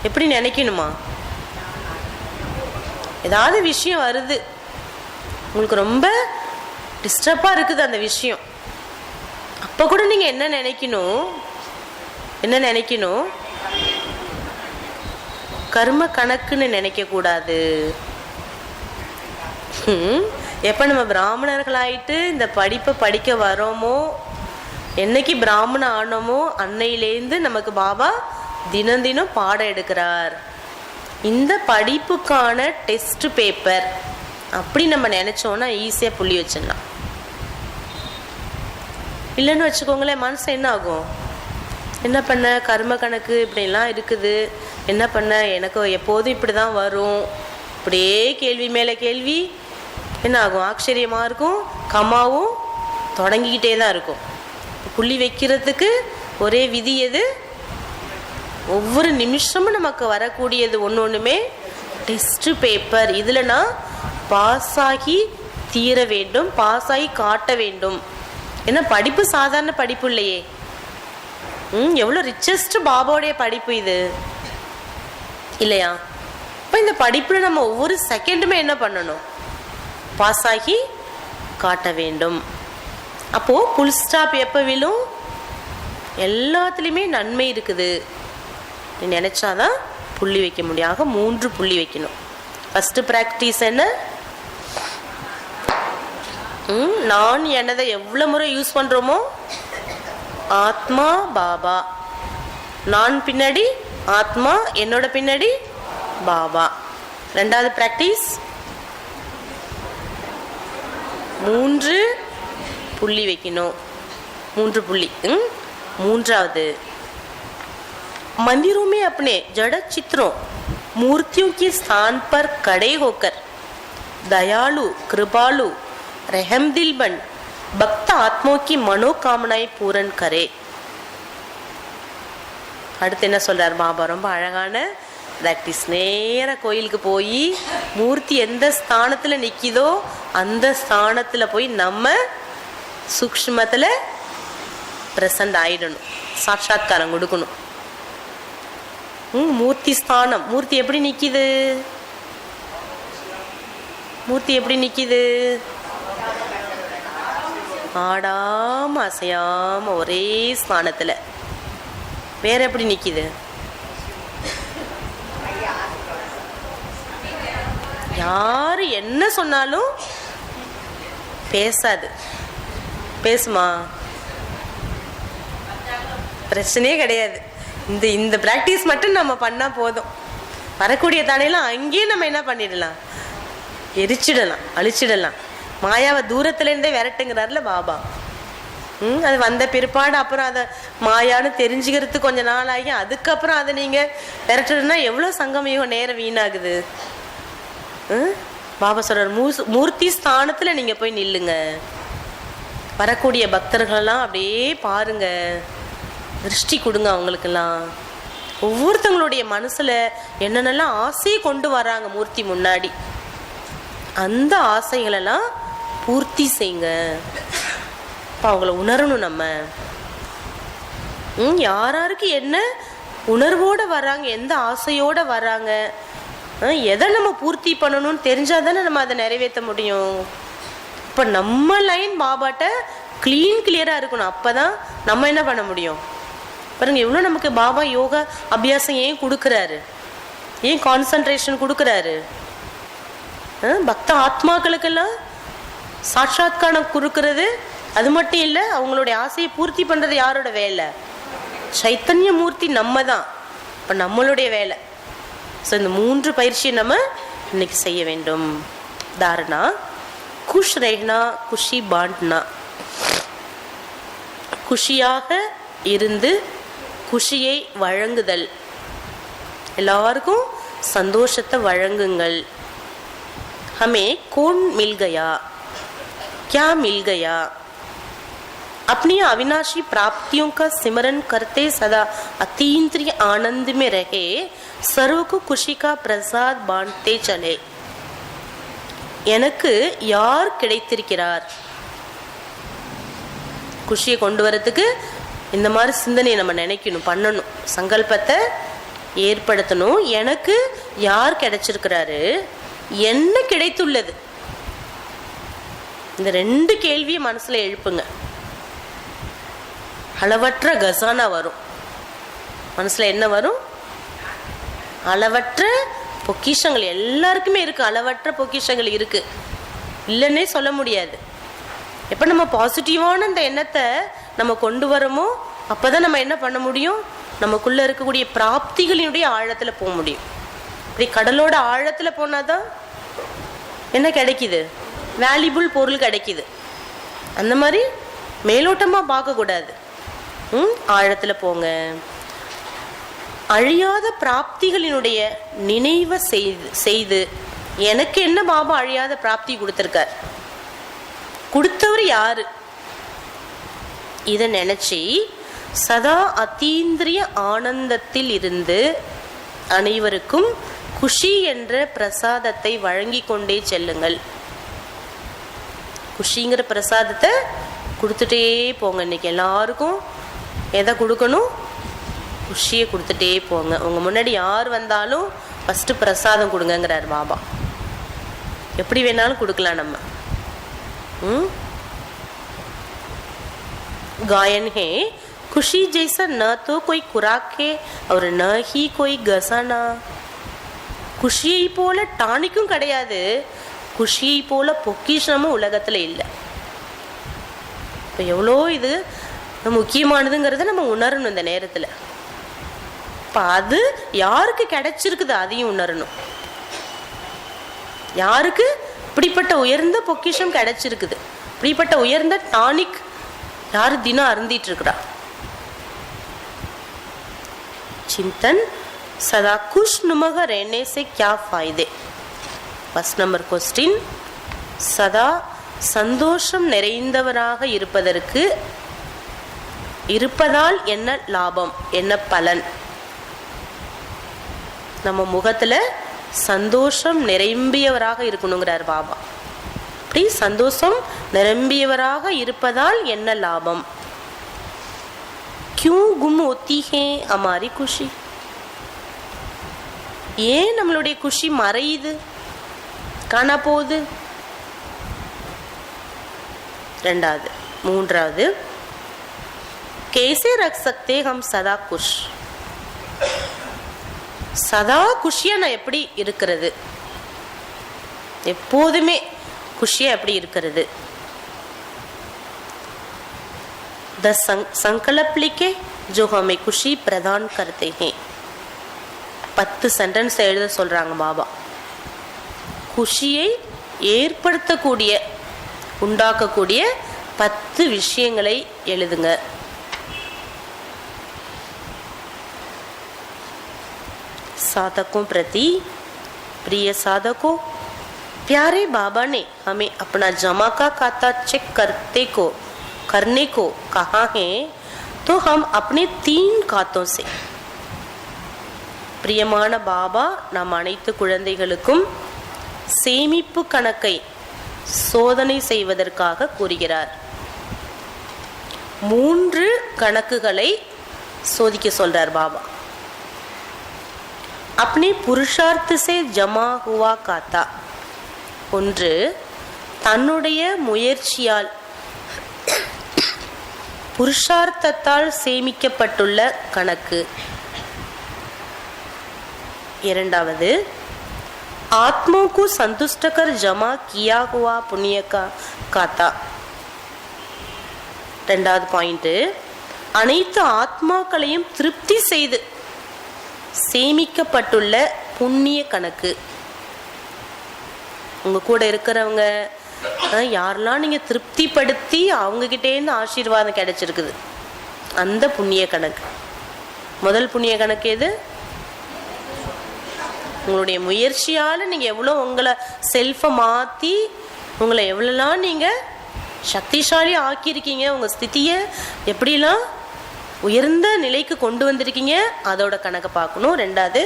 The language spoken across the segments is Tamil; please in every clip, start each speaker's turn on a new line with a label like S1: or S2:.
S1: எப்படி நினைக்கணுமா? ஏதாவது விஷயம் வருது, உங்களுக்கு ரொம்ப டிஸ்டர்பா இருக்குது அந்த விஷயம், அப்ப கூட நீங்க என்ன நினைக்கணும்? கர்ம கணக்குன்னு நினைக்க கூடாது. எப்ப நம்ம பிராமணர்களாயிட்டு இந்த படிப்பை படிக்க வரோமோ, என்னைக்கு பிராமண ஆனோமோ அன்னையிலேருந்து நமக்கு பாபா தினம் தினம் பாடம் எடுக்கிறார். இந்த படிப்புக்கான டெஸ்ட் பேப்பர் அப்படி நம்ம நினைச்சோம்னா ஈஸியா புள்ளி வச்சிடலாம். இல்லைன்னு வச்சுக்கோங்களேன், மனசு என்ன ஆகும்? என்ன பண்ண, கர்ம கணக்கு இப்படிலாம் இருக்குது, என்ன பண்ண, எனக்கு எப்போதும் இப்படிதான் வரும், இப்படியே கேள்வி மேல கேள்வி, என்ன ஆகும்? ஆச்சரியமா இருக்கும், கமாவும் தொடங்கிக்கிட்டே தான் இருக்கும். புள்ளி வைக்கிறதுக்கு ஒரே விதி எது? ஒவ்வொரு நிமிஷமும் நமக்கு வரக்கூடியது ஒன்னொன்னுமே டெஸ்ட் பேப்பர். இதுல நான் பாஸ் ஆகி தீர வேண்டும், பாஸ் ஆகி காட்ட வேண்டும். ஏன்னா படிப்பு சாதாரண படிப்பு இல்லையே, எவ்வளவு ரிச்சஸ்ட் பாபாவுடைய படிப்பு இது இல்லையா? இப்ப இந்த படிப்புல நம்ம ஒவ்வொரு செகண்டுமே என்ன பண்ணணும்? பாஸ் ஆகி காட்ட வேண்டும். அப்போ புல் ஸ்டாப் எப்ப விழும்? எல்லாத்துலயுமே நன்மை இருக்குது நீ நினைச்சாதான் புள்ளி வைக்க முடியும். 3 புள்ளி வைக்கணும். ஃபர்ஸ்ட் பிராக்டிஸ் என்ன? நான் என்னதை எவ்வளவு முறை யூஸ் பண்றோமோ, ஆத்மா பாபா, நான் பின்னாடி ஆத்மா, என்னோட பின்னாடி பாபா. 2வது பிராக்டிஸ் 3 புள்ளி வைக்கணும். 3 புள்ளி. 3வது मंदिरों में अपने जड़ चित्रों मूर्तियों के स्थान पर खड़े होकर दयालु कृपालु रहमदिल बन भक्त आत्माओं की मनोकामनाएं पूर्ण करे. அடுத்து என்ன சொல்றார் பாபா? ரொம்ப அழகான பிராக்டிஸ். நேர கோயிலுக்கு போய் மூர்த்தி எந்த ஸ்தானத்துல நிக்குதோ அந்த ஸ்தானத்துல போய் நம்ம சூக்ஷ்மத்துல பிரசன்ட் ஆயிடணும், சாட்சாத்காரம் கொடுக்கணும். மூர்த்தி ஸ்தானம். மூர்த்தி எப்படி நிக்குது? ஆடாம அசையாம ஒரே ஸ்தானத்துல. வேற எப்படி நிக்குது? யாரு என்ன சொன்னாலும் பேசாது. பேசுமா? பிரச்சனையே கிடையாது. இந்த பிராக்டிஸ் மட்டும் நம்ம பண்ணா போதும். வரக்கூடிய தானையெல்லாம் அங்கேயே நம்ம என்ன பண்ணிடலாம்? எரிச்சிடலாம், அழிச்சிடலாம். மாயாவை தூரத்துல இருந்தே விரட்டுங்கிறாருல பாபா. அது வந்த பிற்பாடு அப்புறம் அதை மாயான்னு தெரிஞ்சுக்கிறதுக்கு கொஞ்ச நாள் ஆகி அதுக்கப்புறம் அதை நீங்க விரட்டுறதுன்னா எவ்வளவு சங்கமயுகம் நேரம் வீணாகுது. பாபா சொல்றார், மூர்த்தி ஸ்தானத்துல நீங்க போய் நில்லுங்க. வரக்கூடிய பக்தர்களெல்லாம் அப்படியே பாருங்க, திருஷ்டி கொடுங்க அவங்களுக்கெல்லாம். ஒவ்வொருத்தங்களுடைய மனசுல என்னென்னலாம் ஆசையை கொண்டு வராங்க மூர்த்தி முன்னாடி, அந்த ஆசைகளெல்லாம் பூர்த்தி செய்யுங்க. அவங்கள உணரணும் நம்ம. யாராருக்கு என்ன உணர்வோட வராங்க, எந்த ஆசையோட வராங்க, எதை நம்ம பூர்த்தி பண்ணணும்னு தெரிஞ்சாதானே நம்ம அதை நிறைவேற்ற முடியும். இப்ப நம்ம லைன் பாபாட்ட கிளியரா இருக்கணும். அப்பதான் நம்ம என்ன பண்ண முடியும். பாருங்க எவ்வளவு நமக்கு பாபா யோகா அபியாசம் ஏன் கொடுக்கறாரு, ஏன் கான்சன்ட்ரேஷன் கொடுக்கறாரு. பக்த ஆத்மாக்களுக்கெல்லாம் சாட்சாத்காரம் கொடுக்கறது அது மட்டும் இல்ல, அவங்களுடைய ஆசையை பூர்த்தி பண்றது யாரோட வேலை? சைத்தன்ய மூர்த்தி நம்ம தான். இப்ப நம்மளுடைய வேலை. ஸோ இந்த 3 பயிற்சியை நம்ம இன்னைக்கு செய்ய வேண்டும். தாரணா குஷ் ரஹ்னா குஷி பாண்ட்னா, குஷியாக இருந்து குஷியை வழங்குதல். எல்லாருக்கும் சந்தோஷத்தை வழங்குங்கள். हमें कौन मिल गया, क्या मिल गया? अपनी अविनाशी प्राप्तियों का सिमरन करते सदा अतीन्द्रिय आनंद में रहे, सर्व को खुशी का प्रसाद बांटते चले. எனக்கு யார் கிடைத்திருக்கிறார்? குஷியை கொண்டு வரதுக்கு இந்த மாதிரி சிந்தனையை நம்ம நினைக்கணும், பண்ணணும். சங்கல்பத்தை ஏற்படுத்தணும். எனக்கு யார் கிடைச்சிருக்கிறாரு, என்ன கிடைத்துள்ளது? இந்த 2 கேள்வியை மனசுல எழுப்புங்க. அளவற்ற கசானா வரும். மனசுல என்ன வரும்? அளவற்ற பொக்கிஷங்கள் எல்லாருக்குமே இருக்கு. அளவற்ற பொக்கிஷங்கள் இருக்கு, இல்லைன்னே சொல்ல முடியாது. எப்ப நம்ம பாசிட்டிவான இந்த எண்ணத்தை நம்ம கொண்டு வரோமோ அப்பதான் நம்ம என்ன பண்ண முடியும்? நமக்குள்ள இருக்கக்கூடிய பிராப்திகளினுடைய ஆழத்துல போக முடியும். இப்படி கடலோட ஆழத்துல போனாதான் என்ன கிடைக்குது? வேல்யூபிள் பொருள் கிடைக்குது. அந்த மாதிரி மேலோட்டமா பார்க்க கூடாது. ஆழத்துல போங்க. அழியாத பிராப்திகளினுடைய நினைவை செய்து எனக்கு என்ன பாபா அழியாத பிராப்தி கொடுத்திருக்கார், கொடுத்தவர் யாரு, இத நினைச்சு சதா அத்தீந்திரிய ஆனந்தத்தில் இருந்து அனைவருக்கும் குஷி என்ற பிரசாதத்தை வழங்கி கொண்டே செல்லுங்கள். குஷிங்கிற பிரசாதத்தை கொடுத்துட்டே போங்க. இன்னைக்கு எல்லாருக்கும் எதை கொடுக்கணும்? குஷியை கொடுத்துட்டே போங்க. உங்க முன்னாடி யார் வந்தாலும் ஃபர்ஸ்ட் பிரசாதம் கொடுங்கிறார் பாபா. எப்படி வேணாலும் கொடுக்கலாம் நம்ம. गायन है खुशी जैसा न तो कोई खुराक है और न ही कोई गसाना. குஷியை போல டானிக்கும் கிடையாது, குஷியை போல பொக்கிஷமும் உலகத்துல இல்லை. இப்போ எவ்வளோ இது முக்கியமானதுங்கிறத நம்ம உணரணும் இந்த நேரத்துல. இப்போ அது யாருக்கு கிடைச்சிருக்குது அதையும் உணரணும். யாருக்கு இப்படிப்பட்ட உயர்ந்த பொக்கிஷம் கிடைச்சிருக்குது, இப்படிப்பட்ட உயர்ந்த டானிக் யாரு தினம் அருந்திட்டு இருக்கிறா? चिंतन सदा खुशनुमा रहने से क्या फायदे. फर्स्ट नंबर क्वेश्चन, सदा சந்தோஷம் நிறைந்தவராக இருப்பதால் என்ன லாபம், என்ன பலன்? நம்ம முகத்துல சந்தோஷம் நிரம்பியவராக இருக்கணுங்கிறார் பாபா. அப்படி சந்தோஷம் நிரம்பியவராக இருப்பதால் என்ன லாபம்? क्यों गुम होती है हमारी खुशी? ஏன் நம்மளுடைய குஷி மறையுது, காணா போகுது? ரெண்டாவது. மூன்றாவது, कैसे रख सकते हम सदा खुश? சதா குஷியா நான் எப்படி இருக்கிறது, எப்போதுமே குஷியா எப்படி இருக்கிறது? द संकल्प लिखे जो हमें खुशी प्रदान करते हैं. 10 சென்டென்ஸ் எழுத சொல்றாங்க பாபா. குஷியை ஏற்படுத்தக்கூடிய உண்டாக்கக்கூடிய 10 விஷயங்களை எழுதுங்க. साधकों प्रति प्रिय साधकों, प्यारे बाबा ने हमें अपना जमा का खाता चेक करने को कहा है, तो हम अपने 3 खातों से. பிரியமான பாபா நாம் அனைத்து குழந்தைகளுக்கும் சேமிப்பு கணக்கை சோதனை செய்வதற்காக கூறுகிறார். 3 கணக்குகளை சோதிக்க சொல்றார் பாபா. अपने पुरुषार्थ से जमा हुआ खाता. ஒன்று, தன்னுடைய முயற்சியால் புருஷார்த்தத்தால் சேமிக்கப்பட்டுள்ள கணக்கு. இரண்டாவது, आत्मा को संतुष्ट कर जमा किया हुआ पुण्य का खाता. இரண்டாவது பாயிண்ட், அனைத்து ஆத்மாக்களையும் திருப்தி செய்து சேமிக்கப்பட்டுள்ள புண்ணிய கணக்கு. உங்க கூட இருக்கிறவங்க யாரெல்லாம் நீங்க திருப்திப்படுத்தி அவங்க கிட்டே இருந்து ஆசீர்வாதம் கிடைச்சிருக்குது, அந்த புண்ணிய கணக்கு. முதல் புண்ணிய கணக்கு எது? உங்களுடைய முயற்சியால நீங்க எவ்வளவு உங்களை செல்ஃப மாத்தி உங்களை எவ்வளவுலாம் நீங்க சக்திசாலி ஆக்கியிருக்கீங்க, உங்க ஸ்திதிய எப்படிலாம் உயர்ந்த நிலைக்கு கொண்டு வந்திருக்கீங்க, அதோட கணக்கை பார்க்கணும். ரெண்டாவது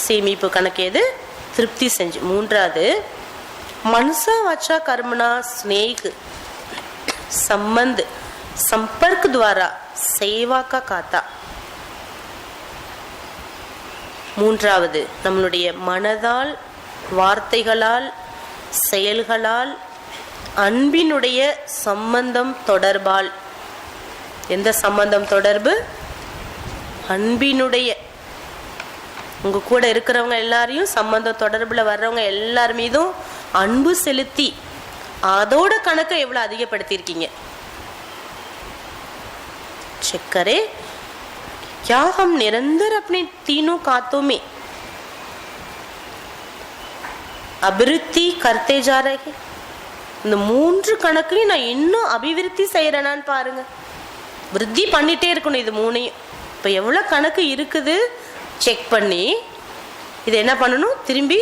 S1: சேமிப்பு கணக்கு எது? திருப்தி செஞ்சு. மூன்றாவது, मनसा वाचा कर्मणा स्नेह संबंध संपर्क द्वारा सेवा का खाता. மூன்றாவது, நம்மளுடைய மனதால், வார்த்தைகளால், செயல்களால், அன்பினுடைய சம்பந்தம் தொடர்பால். எந்த சம்பந்தம் தொடர்பு? அன்பினுடைய. உங்க கூட இருக்கிறவங்க எல்லாரையும், சம்பந்தம் தொடர்புல வர்றவங்க எல்லார் மீதும் அன்பு செலுத்தி அதோட கணக்கை எவ்வளவு அதிகப்படுத்தியிருக்கீங்க. चेक करें क्या हम निरंतर अपने तीनों कातों में अभिवृद्धि करते जा रहे हैं. இந்த மூன்று கணக்குலையும் நான் இன்னும் அபிவிருத்தி செய்யறேனான்னு பாருங்க. விருத்தி பண்ணிட்டே இருக்கணும் இது மூணையும். இப்போ எவ்வளோ கணக்கு இருக்குது செக் பண்ணி இது என்ன பண்ணணும்? திரும்பி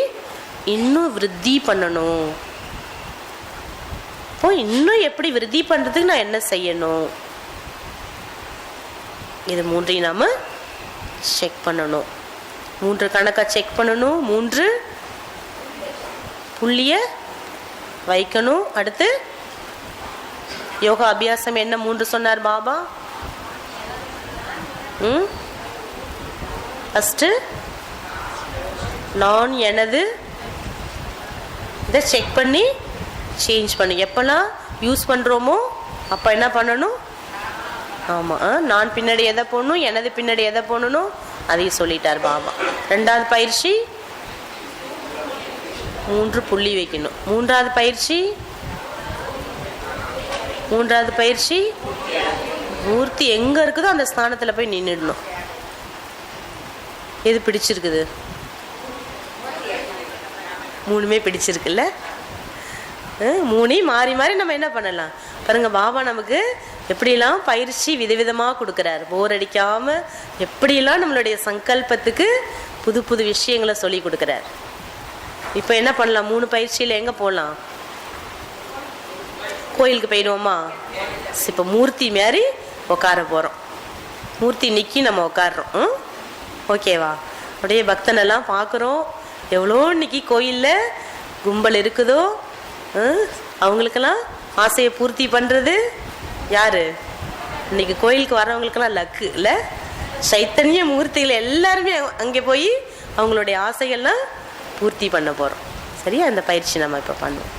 S1: இன்னும் விருத்தி பண்ணணும். இப்போ இன்னும் எப்படி விருத்தி பண்றதுக்கு நான் என்ன செய்யணும்? இது மூன்றையும் நாம செக் பண்ணணும். மூன்று கணக்கா செக் பண்ணணும். மூன்று புள்ளிய வைக்கணும். அடுத்து யோகா அபியாசம் என்ன மூன்று சொன்னார் பாபா? ஃபர்ஸ்ட் நான், எனது, இதை செக் பண்ணி சேஞ்ச் பண்ணு. எப்பெல்லாம் யூஸ் பண்றோமோ அப்ப என்ன பண்ணணும்? ஆமா, நான் பின்னாடி எதை போடணும், எனது பின்னாடி எதை போடணும் அதையும் சொல்லிட்டார் பாபா. ரெண்டாவது பயிற்சி மூன்று புள்ளி வைக்கணும். மூன்றாவது பயிற்சி மூர்த்தி எங்க இருக்குதோ அந்த ஸ்தானத்துல போய் நின்னுடணும். எது பிடிச்சிருக்குது? மூணுமே பிடிச்சிருக்குல்ல. மூணையும் மாறி மாறி நம்ம என்ன பண்ணலாம் பாருங்க. பாபா நமக்கு எப்படிலாம் பயிற்சி விதவிதமாக கொடுக்குறாரு. போர் அடிக்காம எப்படிலாம் நம்மளுடைய சங்கல்பத்துக்கு புது புது விஷயங்களை சொல்லி கொடுக்குறாரு. இப்போ என்ன பண்ணலாம்? மூணு பயிற்சியில் எங்கே போகலாம்? கோயிலுக்கு போயிடுவோமா? இப்போ மூர்த்தி மாரி உட்கார போகிறோம். மூர்த்தி நிற்கி நம்ம உட்காடுறோம். ஓகேவா? அப்படியே பக்தனெல்லாம் பார்க்குறோம். எவ்வளோ இன்னைக்கு கோயிலில் கும்பல் இருக்குதோ அவங்களுக்கெல்லாம் ஆசையை பூர்த்தி பண்ணுறது யாரு? இன்னைக்கு கோயிலுக்கு வர்றவங்களுக்கெல்லாம் லக்கு இல்லை? சைத்தன்ய மூர்த்திகள் எல்லாருமே அங்கே போய் அவங்களுடைய ஆசைகள்லாம் பூர்த்தி பண்ண போகிறோம். சரியா? அந்த பயிற்சி நம்ம இப்போ பண்ணுவோம்.